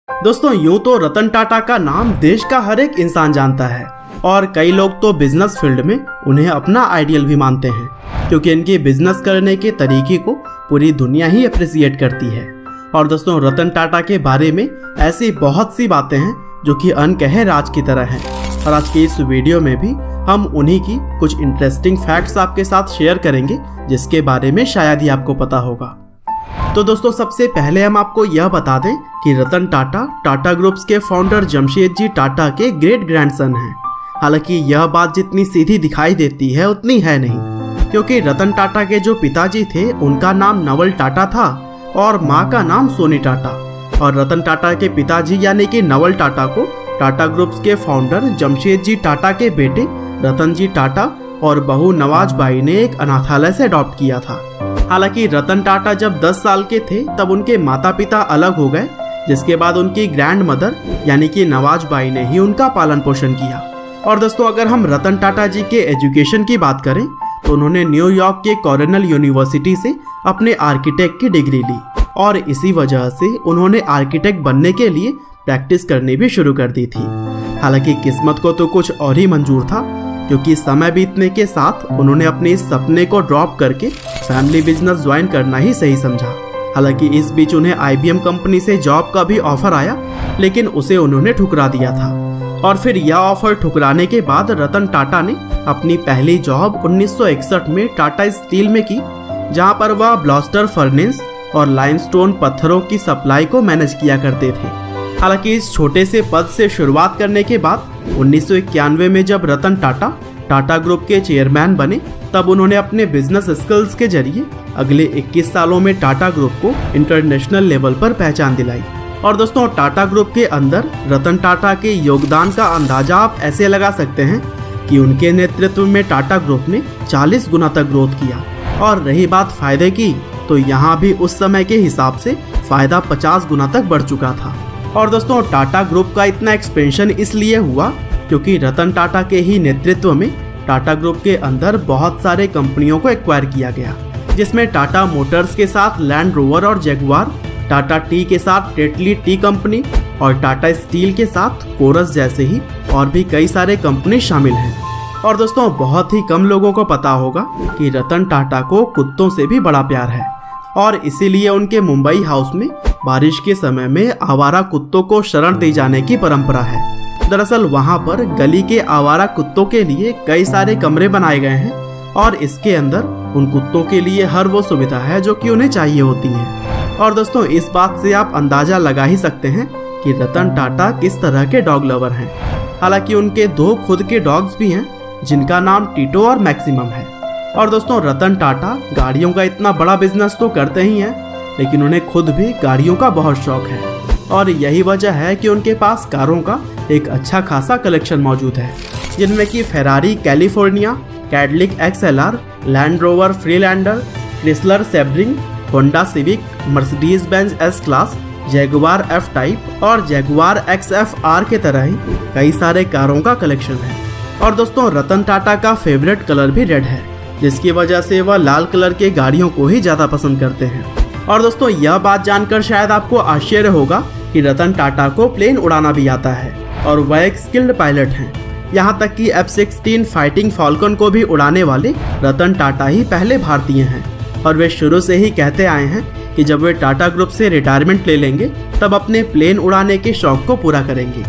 दोस्तों यूं तो रतन टाटा का नाम देश का हर एक इंसान जानता है और कई लोग तो बिजनेस फील्ड में उन्हें अपना आइडियल भी मानते हैं, क्योंकि इनके बिजनेस करने के तरीके को पूरी दुनिया ही अप्रिसिएट करती है। और दोस्तों रतन टाटा के बारे में ऐसी बहुत सी बातें हैं जो कि अनकहे राज की तरह हैं, और आज की इस वीडियो में भी हम उन्हीं की कुछ इंटरेस्टिंग फैक्ट्स आपके साथ शेयर करेंगे जिसके बारे में शायद ही आपको पता होगा। तो दोस्तों सबसे पहले हम आपको यह बता दें कि रतन टाटा टाटा ग्रुप्स के फाउंडर जमशेदजी टाटा के ग्रेट ग्रैंडसन हैं। हालांकि यह बात जितनी सीधी दिखाई देती है उतनी है नहीं, क्योंकि रतन टाटा के जो पिताजी थे उनका नाम नवल टाटा था और माँ का नाम सोनी टाटा। और रतन टाटा के पिताजी यानी कि नवल टाटा को टाटा ग्रुप्स के फाउंडर जमशेदजी टाटा के बेटे रतन जी टाटा और बहू नवाज बाई ने एक अनाथालय से अडॉप्ट किया था। हालांकि रतन टाटा जब 10 साल के थे तब उनके माता पिता अलग हो गए, जिसके बाद उनकी ग्रैंड मदर यानी कि नवाज बाई ने ही उनका पालन पोषण किया। और दोस्तों अगर हम रतन टाटा जी के एजुकेशन की बात करें तो उन्होंने न्यूयॉर्क के कॉर्नेल यूनिवर्सिटी से अपने आर्किटेक्ट की डिग्री ली और इसी वजह से उन्होंने आर्किटेक्ट बनने के लिए प्रैक्टिस करनी भी शुरू कर दी थी। हालांकि किस्मत को तो कुछ और ही मंजूर था, क्योंकि समय बीतने के साथ उन्होंने अपने इस सपने को ड्रॉप करके फैमिली बिजनेस ज्वाइन करना ही सही समझा। हालांकि इस बीच उन्हें IBM कंपनी से जॉब का भी ऑफर आया, लेकिन उसे उन्होंने ठुकरा दिया था। और फिर यह ऑफर ठुकराने के बाद रतन टाटा ने अपनी पहली जॉब 1961 में टाटा स्टील में की, जहां पर वह ब्लास्टर फर्नेस और लाइमस्टोन पत्थरों की सप्लाई को मैनेज किया करते थे। हालांकि इस छोटे से पद से शुरुआत करने के बाद 1991 में जब रतन टाटा टाटा ग्रुप के चेयरमैन बने, तब उन्होंने अपने बिजनेस स्किल्स के जरिए अगले 21 सालों में टाटा ग्रुप को इंटरनेशनल लेवल पर पहचान दिलाई। और दोस्तों टाटा ग्रुप के अंदर रतन टाटा के योगदान का अंदाजा आप ऐसे लगा सकते हैं कि उनके नेतृत्व में टाटा ग्रुप ने 40 गुना तक ग्रोथ किया। और रही बात फायदे की, तो यहाँ भी उस समय के हिसाब से फायदा 50 गुना तक बढ़ चुका था। और दोस्तों टाटा ग्रुप का इतना एक्सपेंशन इसलिए हुआ क्योंकि रतन टाटा के ही नेतृत्व में टाटा ग्रुप के अंदर बहुत सारे कंपनियों को एक्वायर किया गया, जिसमें टाटा मोटर्स के साथ लैंड रोवर और जगुआर, टाटा टी के साथ टेटली टी कंपनी और टाटा स्टील के साथ कोरस जैसे ही और भी कई सारे कंपनी शामिल हैं। और दोस्तों बहुत ही कम लोगों को पता होगा कि रतन टाटा को कुत्तों से भी बड़ा प्यार है, और इसीलिए उनके मुंबई हाउस में बारिश के समय में आवारा कुत्तों को शरण दी जाने की परंपरा है। दरअसल वहां पर गली के आवारा कुत्तों के लिए कई सारे कमरे बनाए गए हैं और इसके अंदर उन कुत्तों के लिए हर वो सुविधा है जो कि उन्हें चाहिए होती है। और दोस्तों इस बात से आप अंदाजा लगा ही सकते हैं कि रतन टाटा किस तरह के डॉग लवर हैं। हालांकि उनके 2 खुद के डॉग्स भी हैं जिनका नाम टीटो और मैक्सिमम है। और दोस्तों रतन टाटा गाड़ियों का इतना बड़ा बिजनेस तो करते ही हैं, लेकिन उन्हें खुद भी गाड़ियों का बहुत शौक है, और यही वजह है कि उनके पास कारों का एक अच्छा खासा कलेक्शन मौजूद है, जिनमें कि Ferrari California, कैडलिक XLR, land rover Freelander, Chrysler Sebring, Honda civic, Mercedes Benz S class, Jaguar F type और जगुआर XFR के तरह ही कई सारे कारों का कलेक्शन है। और दोस्तों रतन टाटा का फेवरेट कलर भी रेड है, जिसकी वजह से वह लाल कलर के गाड़ियों को ही ज़्यादा पसंद करते हैं। और दोस्तों यह बात जानकर शायद आपको आश्चर्य होगा कि रतन टाटा को प्लेन उड़ाना भी आता है और वह एक स्किल्ड पायलट हैं। यहाँ तक कि F-16 फाइटिंग फॉल्कन को भी उड़ाने वाले रतन टाटा ही पहले भारतीय हैं, और वे शुरू से ही कहते आए हैं कि जब वे टाटा ग्रुप से रिटायरमेंट ले लेंगे तब अपने प्लेन उड़ाने के शौक को पूरा करेंगे।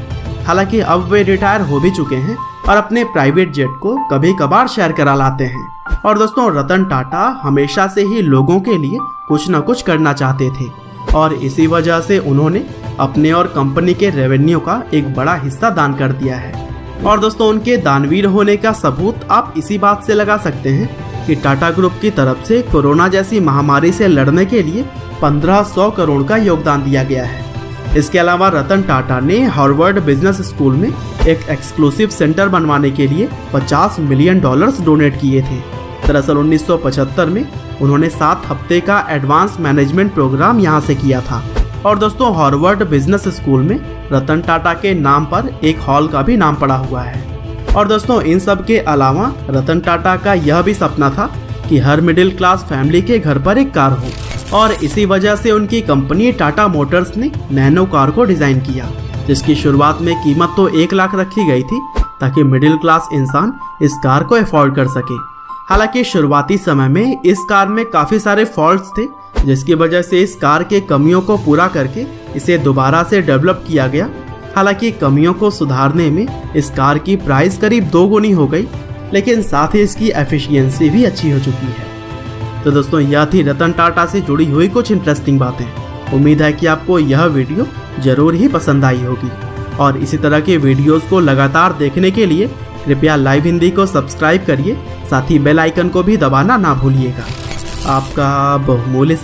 हालांकि अब वे रिटायर हो भी चुके हैं और अपने प्राइवेट जेट को कभी कभार शेयर करा लाते हैं। और दोस्तों रतन टाटा हमेशा से ही लोगों के लिए कुछ न कुछ करना चाहते थे, और इसी वजह से उन्होंने अपने और कंपनी के रेवेन्यू का एक बड़ा हिस्सा दान कर दिया है। और दोस्तों उनके दानवीर होने का सबूत आप इसी बात से लगा सकते हैं कि टाटा ग्रुप की तरफ से कोरोना जैसी महामारी से लड़ने के लिए 1500 करोड़ का योगदान दिया गया है। इसके अलावा रतन टाटा ने हार्वर्ड बिजनेस स्कूल में एक एक्सक्लूसिव सेंटर बनवाने के लिए $50 मिलियन डोनेट किए थे। दरअसल 1975 में उन्होंने 7 हफ्ते का एडवांस मैनेजमेंट प्रोग्राम यहाँ से किया था। और दोस्तों हार्वर्ड बिजनेस स्कूल में रतन टाटा के नाम पर एक हॉल का भी नाम पड़ा हुआ है। और दोस्तों इन सब के अलावा रतन टाटा का यह भी सपना था कि हर मिडिल क्लास फैमिली के घर पर एक कार हो, और इसी वजह से उनकी कंपनी टाटा मोटर्स ने नैनो कार को डिज़ाइन किया, जिसकी शुरुआत में कीमत तो 1 लाख रखी गई थी ताकि मिडिल क्लास इंसान इस कार को अफोर्ड कर सके। हालांकि शुरुआती समय में इस कार में काफ़ी सारे फॉल्ट्स थे, जिसकी वजह से इस कार के कमियों को पूरा करके इसे दोबारा से डेवलप किया गया। हालांकि कमियों को सुधारने में इस कार की प्राइस करीब 2 गुनी हो गई, लेकिन साथ ही इसकी एफिशिएंसी भी अच्छी हो चुकी है। तो दोस्तों, यह थी रतन टाटा से जुड़ी हुई कुछ इंटरेस्टिंग बातें। उम्मीद है कि आपको यह वीडियो जरूर ही पसंद आई होगी, और इसी तरह के वीडियोस को लगातार देखने के लिए कृपया लाइव हिंदी को सब्सक्राइब करिए, साथ ही बेल आइकन को भी दबाना ना भूलिएगा। आपका बहुमूल्य